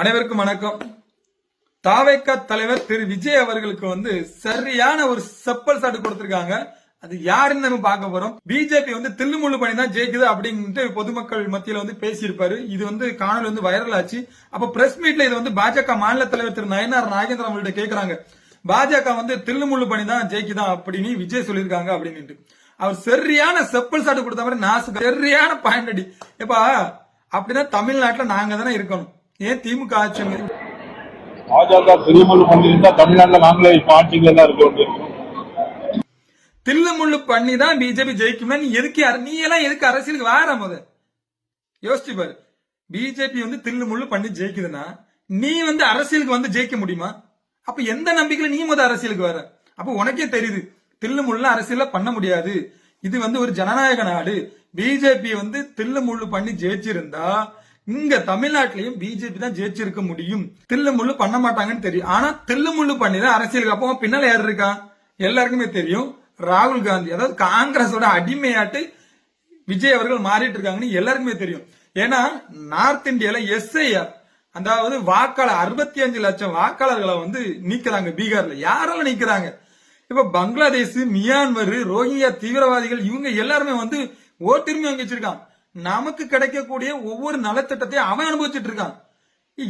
அனைவருக்கும் வணக்கம். தாவேகா தலைவர் திரு விஜய் அவர்களுக்கு சரியான ஒரு செப்பல் சாட்டு கொடுத்திருக்காங்க. அது யாருன்னு நம்ம பார்க்க போறோம். பிஜேபி தில்லுமுள்ளு பண்ணி தான் ஜெயிக்குது அப்படின்ட்டு பொதுமக்கள் மத்தியில பேசியிருப்பாரு. இது காணொலி வைரல் ஆச்சு. அப்ப பிரஸ் மீட்ல இது பாஜக மாநில தலைவர் திரு நயனார் நாகேந்திரன் அவங்கள்ட்ட கேக்குறாங்க, பாஜக தில்லுமுள்ளு பண்ணி தான் ஜெயிக்குதா அப்படின்னு விஜய் சொல்லியிருக்காங்க அப்படின்னு. அவர் சரியான செப்பல் சாட்டு கொடுத்த மாதிரி நாசு சரியான பாயிண்ட் அடி. எப்பா அப்படின்னா தமிழ்நாட்டுல நாங்க தானே இருக்கணும், ஏன் திமுக ஆட்சிங்க? பாஜக தில்லுமுள்ளு பண்ணிருந்தா தமிழ்நாட்டுல நாங்களே ஆட்சிகள் தான் இருக்கோம். தில்லுமுள்ளு பண்ணி தான் பிஜேபி ஜெயிக்கும்னா நீ எல்லாம் எதுக்கு அரசியலுக்கு வார? முத யோசிச்சு பாரு. பிஜேபி தில்லுமுள்ளு பண்ணி ஜெயிக்குதுன்னா நீ அரசியலுக்கு ஜெயிக்க முடியுமா? அப்ப எந்த நம்பிக்கையில நீ அரசியலுக்கு வர? அப்ப உனக்கே தெரியுது தில்லுமுள்ளு அரசியல பண்ண முடியாது. இது ஒரு ஜனநாயக நாடு. பிஜேபி தில்லுமுள்ளு பண்ணி ஜெயிச்சிருந்தா இங்க தமிழ்நாட்டிலையும் பிஜேபி தான் ஜெயிச்சிருக்க முடியும். தில்லுமுள்ளு பண்ண மாட்டாங்கன்னு தெரியும். ஆனா தில்லுமுள்ளு பண்ணிதான் அரசியலுக்கு. அப்போ பின்னால யாரு இருக்கா? எல்லாருக்குமே தெரியும், ராகுல் காந்தி. அதாவது காங்கிரஸோட அடிமையாட்டு விஜய் அவர்கள் மாறிட்டு இருக்காங்கன்னு எல்லாருக்குமே தெரியும். ஏன்னா நார்த் இந்தியால எஸ்ஐஆர், அதாவது வாக்காளர் 65 லட்சம் வாக்காளர்களை நீக்கிறாங்க. பீகார்ல யாரால நீக்கிறாங்க? இப்ப பங்களாதேஷ், மியான்மர், ரோஹிங்கியா தீவிரவாதிகள் இவங்க எல்லாருமே ஓட்டுரிமை வாங்கி வச்சிருக்காங்க. நமக்கு கிடைக்கக்கூடிய ஒவ்வொரு நலத்திட்டத்தையும் அவன் அனுபவிச்சுட்டு இருக்கான்.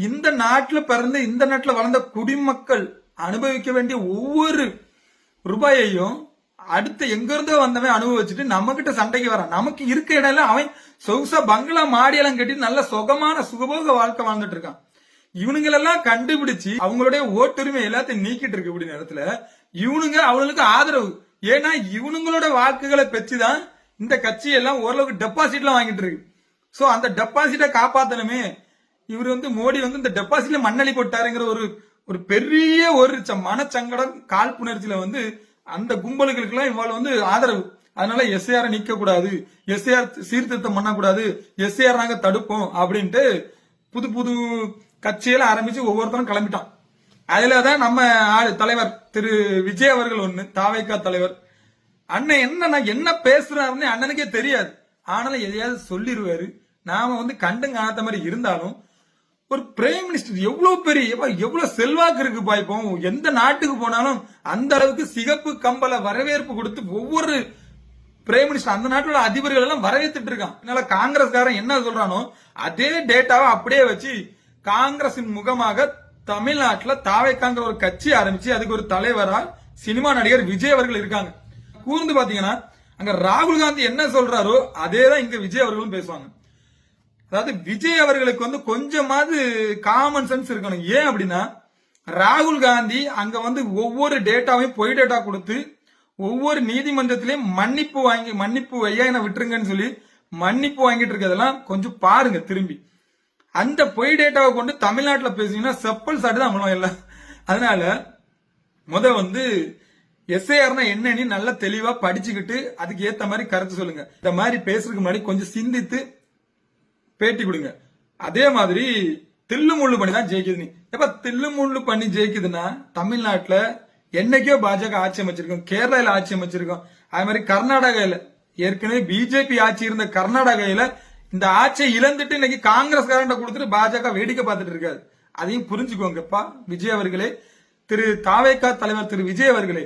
இந்த நாட்டுல பிறந்த இந்த நாட்டுல வளர்ந்த குடிமக்கள் அனுபவிக்க வேண்டிய ஒவ்வொரு ரூபாயையும் அடுத்த எங்க இருந்தோ வந்தவன் அனுபவிச்சுட்டு நம்ம கிட்ட சண்டைக்கு வரான். நமக்கு இருக்க இடம் அவன் சொகுசா பங்களா மாடியெல்லாம் கட்டி நல்ல சுகமான சுகபோக வாழ்க்கை வாழ்ந்துட்டு இருக்கான். இவனுங்களெல்லாம் கண்டுபிடிச்சு அவங்களுடைய ஓட்டுரிமை எல்லாத்தையும் நீக்கிட்டு இருக்கு. இப்படி நேரத்துல இவனுங்க அவங்களுக்கு ஆதரவு. ஏன்னா இவனுங்களோட வாக்குகளை பெற்றுதான் இந்த கட்சி எல்லாம் ஓரளவுக்கு டெபாசிட் எல்லாம் வாங்கிட்டு இருக்கு. சோ அந்த டெபாசிட்டை காப்பாத்தணுமே. இவர் மோடி இந்த டெபாசிட்ல மண்ணளி போட்டாருங்கிற ஒரு பெரிய ஒரு மனச்சங்கடம் காழ்ப்புணர்ச்சியில அந்த கும்பலுக்கு எல்லாம் இவ்வளவு ஆதரவு. அதனால எஸ்ஐஆர் நீக்க கூடாது, எஸ்ஐஆர் சீர்திருத்தம் பண்ணக்கூடாது, எஸ்ஐஆர் நாங்க தடுப்போம் அப்படின்ட்டு புது புது கட்சியெல்லாம் ஆரம்பிச்சு ஒவ்வொருத்தரும் கிளம்பிட்டான். அதுலதான் நம்ம தலைவர் திரு விஜய் அவர்கள் தாவேகா தலைவர் அண்ணன் என்ன பேசுறாருன்னு அண்ணனுக்கே தெரியாது. ஆனாலும் எதையாவது சொல்லிடுவாரு. நாம கண்டு காணாத மாதிரி இருந்தாலும் ஒரு பிரைம் மினிஸ்டர் எவ்வளவு பெரிய எவ்வளவு செல்வாக்கு இருக்கு பாய்ப்போம். எந்த நாட்டுக்கு போனாலும் அந்த அளவுக்கு சிகப்பு கம்பல வரவேற்பு கொடுத்து ஒவ்வொரு பிரைம் மினிஸ்டர் அந்த நாட்டோட அதிபர்கள் எல்லாம் வரவேற்றுட்டு இருக்கான். அதனால காங்கிரஸ்காரன் என்ன சொல்றானோ அதே டேட்டாவை அப்படியே வச்சு காங்கிரசின் முகமாக தமிழ்நாட்டுல தாவேகாங்கிற ஒரு கட்சி ஆரம்பிச்சு அதுக்கு ஒரு தலைவரா சினிமா நடிகர் விஜய் அவர்கள் இருக்காங்க. கூர்ந்து பாத்தீங்கன்னா அங்க ராகுல் காந்தி என்ன சொல்றாரோ அதேதான் இங்க விஜய் அவர்களும் பேசுவாங்க. அதாவது விஜய் அவர்களுக்கு கொஞ்சமாவது காமன் சென்ஸ் இருக்கணும். ஏன் அப்படின்னா ராகுல் காந்தி அங்க ஒவ்வொரு டேட்டாவையும் பொய் டேட்டா கொடுத்து ஒவ்வொரு நீதிமன்றத்திலையும் மன்னிப்பு ஐயா என்ன விட்டுருங்கன்னு சொல்லி மன்னிப்பு வாங்கிட்டு இருக்கிறதெல்லாம் கொஞ்சம் பாருங்க திரும்பி. அந்த பொய் டேட்டாவை கொண்டு தமிழ்நாட்டுல பேசுனீங்கன்னா செப்பல் சாட்டு தான் அவங்களும் எல்லாம். அதனால முத எஸ்ஐஆர்னா என்னன்னு நல்லா தெளிவா படிச்சுக்கிட்டு அதுக்கு ஏத்த மாதிரி கருத்து சொல்லுங்க. இந்த மாதிரி பேசுறதுக்கு முன்னாடி கொஞ்சம் சிந்தித்து பேட்டி கொடுங்க. அதே மாதிரி தில்லுமுள்ளு பண்ணி தான் ஜெயிக்குது. எப்ப தில்லுமுள்ளு பண்ணி ஜெயிக்குதுன்னா தமிழ்நாட்டுல என்னைக்கோ பாஜக ஆட்சி அமைச்சிருக்கோம், கேரளால ஆட்சி அமைச்சிருக்கோம், அதே மாதிரி கர்நாடகால ஏற்கனவே பிஜேபி ஆட்சி இருந்த கர்நாடகால இந்த ஆட்சியை இழந்துட்டு இன்னைக்கு காங்கிரஸ்காரன் கொடுத்துட்டு பாஜக வேடிக்கை பார்த்துட்டு இருக்காது. அதையும் புரிஞ்சுக்கோங்கப்பா விஜய் அவர்களே, திரு தாவேகா தலைவர் திரு விஜய் அவர்களே.